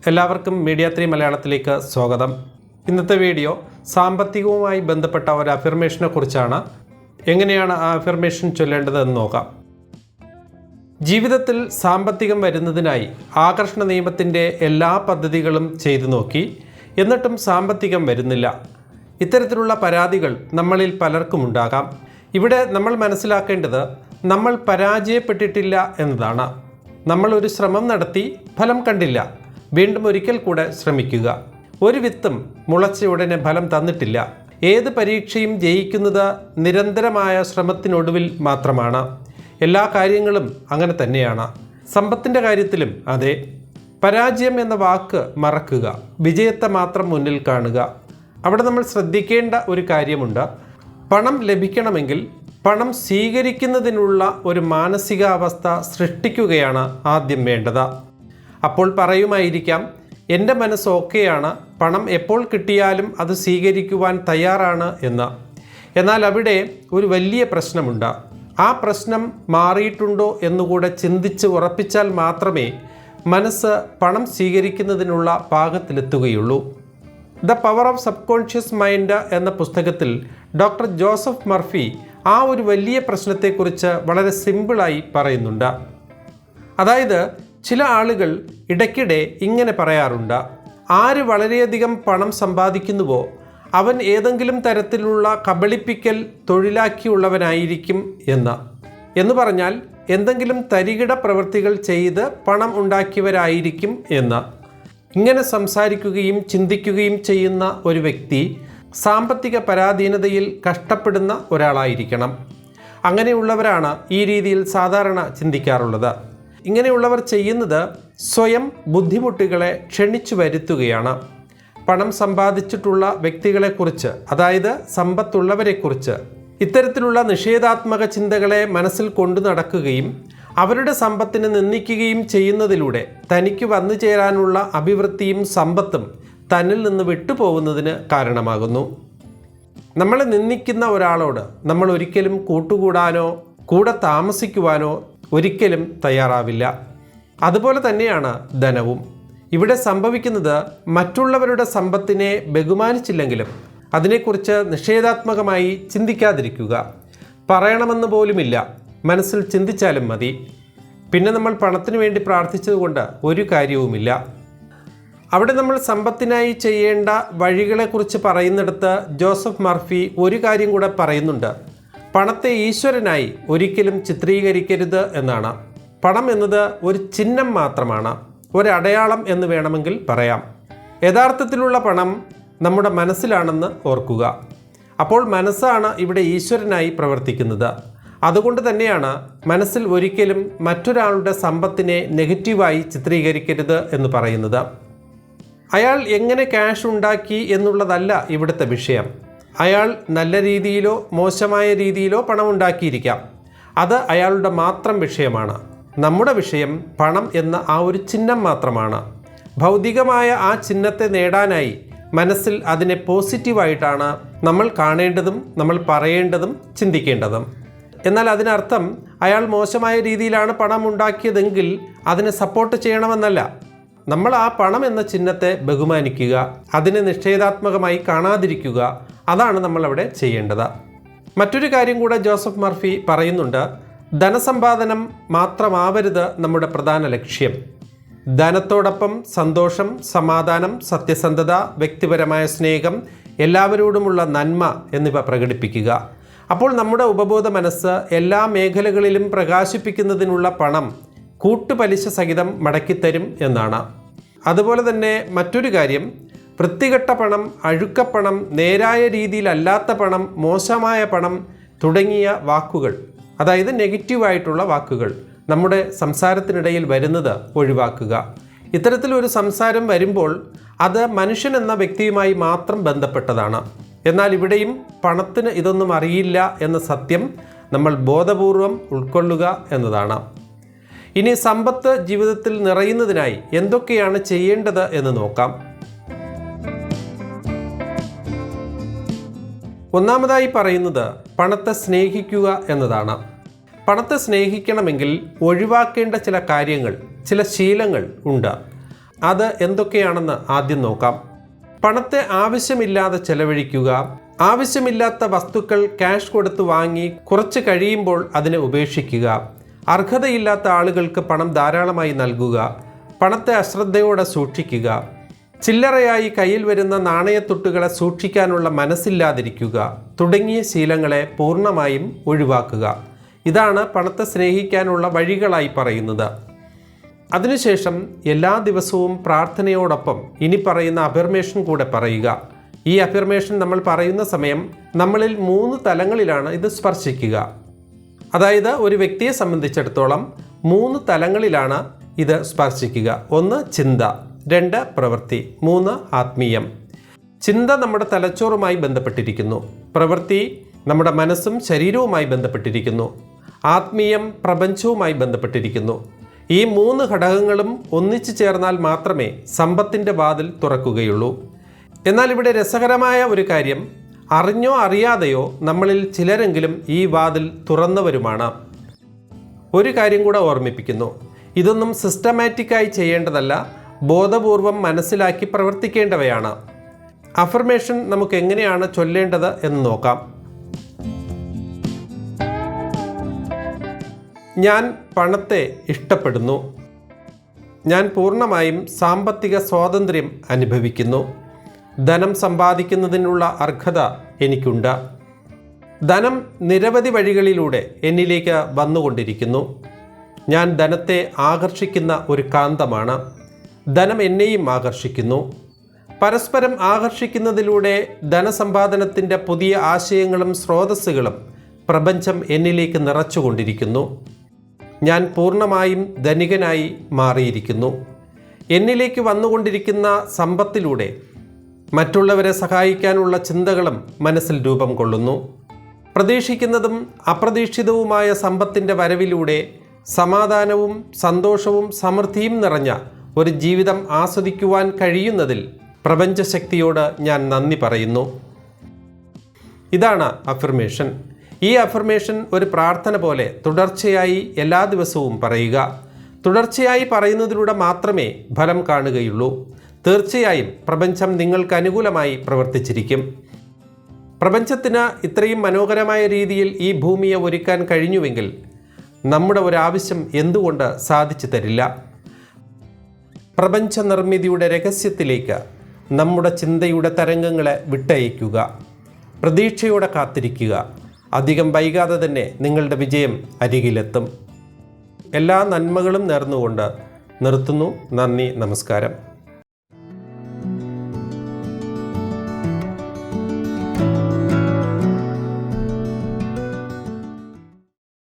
എല്ലാവർക്കും മീഡിയ 3 മലയാളത്തിലേക്ക് സ്വാഗതം. ഇന്നത്തെ വീഡിയോ സാമ്പത്തികവുമായി ബന്ധപ്പെട്ട ഒരു അഫർമേഷനെ കുറിച്ചാണ്. എങ്ങനെയാണ് ആ അഫർമേഷൻ ചൊല്ലേണ്ടതെന്ന് നോക്കാം. ജീവിതത്തിൽ സാമ്പത്തികം വരുന്നതിനായി ആകർഷണ നിയമത്തിൻ്റെ എല്ലാ പദ്ധതികളും ചെയ്തു നോക്കി, എന്നിട്ടും സാമ്പത്തികം വരുന്നില്ല. ഇത്തരത്തിലുള്ള പരാതികൾ നമ്മളിൽ പലർക്കും ഉണ്ടാകാം. ഇവിടെ നമ്മൾ മനസ്സിലാക്കേണ്ടത് നമ്മൾ പരാജയപ്പെട്ടിട്ടില്ല എന്നതാണ്. നമ്മൾ ഒരു ശ്രമം നടത്തി, ഫലം കണ്ടില്ല, വീണ്ടും ഒരിക്കൽ കൂടെ ശ്രമിക്കുക. ഒരു വിത്തും മുളച്ചയുടനെ ഫലം തന്നിട്ടില്ല. ഏത് പരീക്ഷയും ജയിക്കുന്നത് നിരന്തരമായ ശ്രമത്തിനൊടുവിൽ മാത്രമാണ്. എല്ലാ കാര്യങ്ങളും അങ്ങനെ തന്നെയാണ്. സമ്പത്തിൻ്റെ കാര്യത്തിലും അതെ. പരാജയം എന്ന വാക്ക് മറക്കുക, വിജയത്തെ മാത്രം മുന്നിൽ കാണുക. അവിടെ നമ്മൾ ശ്രദ്ധിക്കേണ്ട ഒരു കാര്യമുണ്ട്. പണം ലഭിക്കണമെങ്കിൽ പണം സ്വീകരിക്കുന്നതിനുള്ള ഒരു മാനസികാവസ്ഥ സൃഷ്ടിക്കുകയാണ് ആദ്യം വേണ്ടത്. അപ്പോൾ പറയുമായിരിക്കാം, എൻ്റെ മനസ്സ് ഓക്കെയാണ്, പണം എപ്പോൾ കിട്ടിയാലും അത് സ്വീകരിക്കുവാൻ തയ്യാറാണ് എന്ന്. എന്നാൽ അവിടെ ഒരു വലിയ പ്രശ്നമുണ്ട്. ആ പ്രശ്നം മാറിയിട്ടുണ്ടോ എന്നുകൂടെ ചിന്തിച്ച് ഉറപ്പിച്ചാൽ മാത്രമേ മനസ്സ് പണം സ്വീകരിക്കുന്നതിനുള്ള പാകത്തിലെത്തുകയുള്ളൂ. The power of subconscious mind എന്ന പുസ്തകത്തിൽ ഡോക്ടർ ജോസഫ് മർഫി ആ ഒരു വലിയ പ്രശ്നത്തെക്കുറിച്ച് വളരെ സിമ്പിളായി പറയുന്നുണ്ട്. അതായത് ചില ആളുകൾ ഇടയ്ക്കിടെ ഇങ്ങനെ പറയാറുണ്ട്, ആര് വളരെയധികം പണം സമ്പാദിക്കുന്നുവോ അവൻ ഏതെങ്കിലും തരത്തിലുള്ള കബളിപ്പിക്കൽ തൊഴിലാക്കിയുള്ളവനായിരിക്കും എന്ന് പറഞ്ഞാൽ എന്തെങ്കിലും തരികിട പ്രവൃത്തികൾ ചെയ്ത് പണം ഉണ്ടാക്കിയവരായിരിക്കും എന്ന്. ഇങ്ങനെ സംസാരിക്കുകയും ചിന്തിക്കുകയും ചെയ്യുന്ന ഒരു വ്യക്തി സാമ്പത്തിക പരാധീനതയിൽ കഷ്ടപ്പെടുന്ന ഒരാളായിരിക്കണം. അങ്ങനെയുള്ളവരാണ് ഈ രീതിയിൽ സാധാരണ ചിന്തിക്കാറുള്ളത്. ഇങ്ങനെയുള്ളവർ ചെയ്യുന്നത് സ്വയം ബുദ്ധിമുട്ടുകളെ ക്ഷണിച്ചു വരുത്തുകയാണ്. പണം സമ്പാദിച്ചിട്ടുള്ള വ്യക്തികളെക്കുറിച്ച്, അതായത് സമ്പത്തുള്ളവരെക്കുറിച്ച് ഇത്തരത്തിലുള്ള നിഷേധാത്മക ചിന്തകളെ മനസ്സിൽ കൊണ്ടു നടക്കുകയും അവരുടെ സമ്പത്തിനെ നിന്ദിക്കുകയും ചെയ്യുന്നതിലൂടെ തനിക്ക് വന്നു ചേരാനുള്ള അഭിവൃദ്ധിയും സമ്പത്തും തന്നിൽ നിന്ന് വിട്ടുപോകുന്നതിന് കാരണമാകുന്നു. നമ്മളെ നിന്ദിക്കുന്ന ഒരാളോട് നമ്മൾ ഒരിക്കലും കൂട്ടുകൂടാനോ കൂടെ താമസിക്കുവാനോ ഒരിക്കലും തയ്യാറാവില്ല. അതുപോലെ തന്നെയാണ് ധനവും. ഇവിടെ സംഭവിക്കുന്നത് മറ്റുള്ളവരുടെ സമ്പത്തിനെ ബഹുമാനിച്ചില്ലെങ്കിലും അതിനെക്കുറിച്ച് നിഷേധാത്മകമായി ചിന്തിക്കാതിരിക്കുക. പറയണമെന്ന് പോലുമില്ല, മനസ്സിൽ ചിന്തിച്ചാലും മതി. പിന്നെ നമ്മൾ പണത്തിനു വേണ്ടി പ്രാർത്ഥിച്ചതുകൊണ്ട് ഒരു കാര്യവുമില്ല. അവിടെ നമ്മൾ സമ്പത്തിനായി ചെയ്യേണ്ട വഴികളെക്കുറിച്ച് പറയുന്നിടത്ത് ജോസഫ് മർഫി ഒരു കാര്യം കൂടെ പറയുന്നുണ്ട്. പണത്തെ ഈശ്വരനായി ഒരിക്കലും ചിത്രീകരിക്കരുത് എന്നാണ്. പണം എന്നത് ഒരു ചിഹ്നം മാത്രമാണ്, ഒരടയാളം എന്ന് വേണമെങ്കിൽ പറയാം. യഥാർത്ഥത്തിലുള്ള പണം നമ്മുടെ മനസ്സിലാണെന്ന് ഓർക്കുക. അപ്പോൾ മനസ്സാണ് ഇവിടെ ഈശ്വരനായി പ്രവർത്തിക്കുന്നത്. അതുകൊണ്ട് തന്നെയാണ് മനസ്സിൽ ഒരിക്കലും മറ്റൊരാളുടെ സമ്പത്തിനെ നെഗറ്റീവായി ചിത്രീകരിക്കരുത് എന്ന് പറയുന്നത്. അയാൾ എങ്ങനെ ക്യാഷ് ഉണ്ടാക്കി എന്നുള്ളതല്ല ഇവിടുത്തെ വിഷയം. അയാൾ നല്ല രീതിയിലോ മോശമായ രീതിയിലോ പണം ഉണ്ടാക്കിയിരിക്കാം. അത് അയാളുടെ മാത്രം വിഷയമാണ്. നമ്മുടെ വിഷയം പണം എന്ന ആ ഒരു ചിഹ്നം മാത്രമാണ്. ഭൗതികമായ ആ ചിഹ്നത്തെ നേടാനായി മനസ്സിൽ അതിനെ പോസിറ്റീവായിട്ടാണ് നമ്മൾ കാണേണ്ടതും നമ്മൾ പറയേണ്ടതും ചിന്തിക്കേണ്ടതും. എന്നാൽ അതിനർത്ഥം അയാൾ മോശമായ രീതിയിലാണ് പണം ഉണ്ടാക്കിയതെങ്കിൽ അതിനെ സപ്പോർട്ട് ചെയ്യണമെന്നല്ല. നമ്മൾ ആ പണം എന്ന ചിഹ്നത്തെ ബഹുമാനിക്കുക, അതിനെ നിഷേധാത്മകമായി കാണാതിരിക്കുക. അതാണ് നമ്മളവിടെ ചെയ്യേണ്ടത്. മറ്റൊരു കാര്യം കൂടെ ജോസഫ് മർഫി പറയുന്നുണ്ട്. ധനസമ്പാദനം മാത്രമാവരുത് നമ്മുടെ പ്രധാന ലക്ഷ്യം. ധനത്തോടൊപ്പം സന്തോഷം, സമാധാനം, സത്യസന്ധത, വ്യക്തിപരമായ സ്നേഹം, എല്ലാവരോടുമുള്ള നന്മ എന്നിവ പ്രകടിപ്പിക്കുക. അപ്പോൾ നമ്മുടെ ഉപബോധ മനസ്സ് എല്ലാ മേഖലകളിലും പ്രകാശിപ്പിക്കുന്നതിനുള്ള പണം കൂട്ടുപലിശ സഹിതം മടക്കിത്തരും എന്നാണ്. അതുപോലെ തന്നെ മറ്റൊരു കാര്യം, വൃത്തികെട്ട പണം, അഴുക്കപ്പണം, നേരായ രീതിയിലല്ലാത്ത പണം, മോശമായ പണം തുടങ്ങിയ വാക്കുകൾ, അതായത് നെഗറ്റീവായിട്ടുള്ള വാക്കുകൾ നമ്മുടെ സംസാരത്തിനിടയിൽ വരുന്നത് ഒഴിവാക്കുക. ഇത്തരത്തിലൊരു സംസാരം വരുമ്പോൾ അത് മനുഷ്യൻ എന്ന വ്യക്തിയുമായി മാത്രം ബന്ധപ്പെട്ടതാണ്. എന്നാൽ ഇവിടെയും പണത്തിന് ഇതൊന്നും അറിയില്ല എന്ന സത്യം നമ്മൾ ബോധപൂർവം ഉൾക്കൊള്ളുക എന്നതാണ്. ഇനി സമ്പത്ത് ജീവിതത്തിൽ നിറയുന്നതിനായി എന്തൊക്കെയാണ് ചെയ്യേണ്ടത് എന്ന് നോക്കാം. ഒന്നാമതായി പറയുന്നത് പണത്തെ സ്നേഹിക്കുക എന്നതാണ്. പണത്തെ സ്നേഹിക്കണമെങ്കിൽ ഒഴിവാക്കേണ്ട ചില കാര്യങ്ങൾ, ചില ശീലങ്ങൾ ഉണ്ട്. അത് എന്തൊക്കെയാണെന്ന് ആദ്യം നോക്കാം. പണത്തെ ആവശ്യമില്ലാതെ ചെലവഴിക്കുക, ആവശ്യമില്ലാത്ത വസ്തുക്കൾ ക്യാഷ് കൊടുത്ത് വാങ്ങി കുറച്ച് കഴിയുമ്പോൾ അതിനെ ഉപേക്ഷിക്കുക, അർഹതയില്ലാത്ത ആളുകൾക്ക് പണം ധാരാളമായി നൽകുക, പണത്തെ അശ്രദ്ധയോടെ സൂക്ഷിക്കുക, ചില്ലറയായി കയ്യിൽ വരുന്ന നാണയത്തുട്ടുകളെ സൂക്ഷിക്കാനുള്ള മനസ്സില്ലാതിരിക്കുക തുടങ്ങിയ ശീലങ്ങളെ പൂർണ്ണമായും ഒഴിവാക്കുക. ഇതാണ് പണത്തെ സ്നേഹിക്കാനുള്ള വഴികളായി പറയുന്നത്. അതിനുശേഷം എല്ലാ ദിവസവും പ്രാർത്ഥനയോടൊപ്പം ഇനി പറയുന്ന അഫർമേഷൻ കൂടെ പറയുക. ഈ അഫർമേഷൻ നമ്മൾ പറയുന്ന സമയം നമ്മളിൽ 3 തലങ്ങളിലാണ് ഇത് സ്പർശിക്കുക. അതായത് ഒരു വ്യക്തിയെ സംബന്ധിച്ചിടത്തോളം 3 തലങ്ങളിലാണ് ഇത് സ്പർശിക്കുക. 1 ചിന്ത, 2 പ്രവൃത്തി, 3 ആത്മീയം. ചിന്ത നമ്മുടെ തലച്ചോറുമായി ബന്ധപ്പെട്ടിരിക്കുന്നു, പ്രവൃത്തി നമ്മുടെ മനസ്സും ശരീരവുമായി ബന്ധപ്പെട്ടിരിക്കുന്നു, ആത്മീയം പ്രപഞ്ചവുമായി ബന്ധപ്പെട്ടിരിക്കുന്നു. ഈ 3 ഘടകങ്ങളും ഒന്നിച്ചു ചേർന്നാൽ മാത്രമേ സമ്പത്തിൻ്റെ വാതിൽ തുറക്കുകയുള്ളൂ. എന്നാൽ ഇവിടെ രസകരമായ ഒരു കാര്യം, അറിഞ്ഞോ അറിയാതെയോ നമ്മളിൽ ചിലരെങ്കിലും ഈ വാതിൽ തുറന്നവരുമാണ്. ഒരു കാര്യം കൂടെ ഓർമ്മിപ്പിക്കുന്നു, ഇതൊന്നും സിസ്റ്റമാറ്റിക്കായി ചെയ്യേണ്ടതല്ല, ബോധപൂർവം മനസ്സിലാക്കി പ്രവർത്തിക്കേണ്ടവയാണ്. അഫർമേഷൻ നമുക്ക് എങ്ങനെയാണ് ചൊല്ലേണ്ടത് എന്ന് നോക്കാം. ഞാൻ പണത്തെ ഇഷ്ടപ്പെടുന്നു. ഞാൻ പൂർണ്ണമായും സാമ്പത്തിക സ്വാതന്ത്ര്യം അനുഭവിക്കുന്നു. ധനം സമ്പാദിക്കുന്നതിനുള്ള അർഹത എനിക്കുണ്ട്. ധനം നിരവധി വഴികളിലൂടെ എന്നിലേക്ക് വന്നുകൊണ്ടിരിക്കുന്നു. ഞാൻ ധനത്തെ ആകർഷിക്കുന്ന ഒരു കാന്തമാണ്. ധനം എന്നെയും ആകർഷിക്കുന്നു. പരസ്പരം ആകർഷിക്കുന്നതിലൂടെ ധനസമ്പാദനത്തിൻ്റെ പുതിയ ആശയങ്ങളും സ്രോതസ്സുകളും പ്രപഞ്ചം എന്നിലേക്ക് നിറച്ചുകൊണ്ടിരിക്കുന്നു. ഞാൻ പൂർണ്ണമായും ധനികനായി മാറിയിരിക്കുന്നു. എന്നിലേക്ക് വന്നുകൊണ്ടിരിക്കുന്ന സമ്പത്തിലൂടെ മറ്റുള്ളവരെ സഹായിക്കാനുള്ള ചിന്തകളും മനസ്സിൽ രൂപം കൊള്ളുന്നു. പ്രതീക്ഷിക്കുന്നതും അപ്രതീക്ഷിതവുമായ സമ്പത്തിൻ്റെ വരവിലൂടെ സമാധാനവും സന്തോഷവും സമൃദ്ധിയും നിറഞ്ഞ ഒരു ജീവിതം ആസ്വദിക്കുവാൻ കഴിയുന്നതിൽ പ്രപഞ്ചശക്തിയോട് ഞാൻ നന്ദി പറയുന്നു. ഇതാണ് അഫർമേഷൻ. ഈ അഫർമേഷൻ ഒരു പ്രാർത്ഥന പോലെ തുടർച്ചയായി എല്ലാ ദിവസവും പറയുക. തുടർച്ചയായി പറയുന്നതിലൂടെ മാത്രമേ ഫലം കാണുകയുള്ളൂ. തീർച്ചയായും പ്രപഞ്ചം നിങ്ങൾക്ക് അനുകൂലമായി പ്രവർത്തിച്ചിരിക്കും. പ്രപഞ്ചത്തിന് ഇത്രയും മനോഹരമായ രീതിയിൽ ഈ ഭൂമിയെ ഒരുക്കാൻ കഴിഞ്ഞുവെങ്കിൽ നമ്മുടെ ഒരാവശ്യം എന്തുകൊണ്ട് സാധിച്ചു തരില്ല? പ്രപഞ്ച നിർമ്മിതിയുടെ രഹസ്യത്തിലേക്ക് നമ്മുടെ ചിന്തയുടെ തരംഗങ്ങളെ വിട്ടയക്കുക. പ്രതീക്ഷയോടെ കാത്തിരിക്കുക. അധികം വൈകാതെ തന്നെ നിങ്ങളുടെ വിജയം അരികിലെത്തും. എല്ലാ നന്മകളും നേർന്നുകൊണ്ട് നിർത്തുന്നു. നന്ദി, നമസ്കാരം.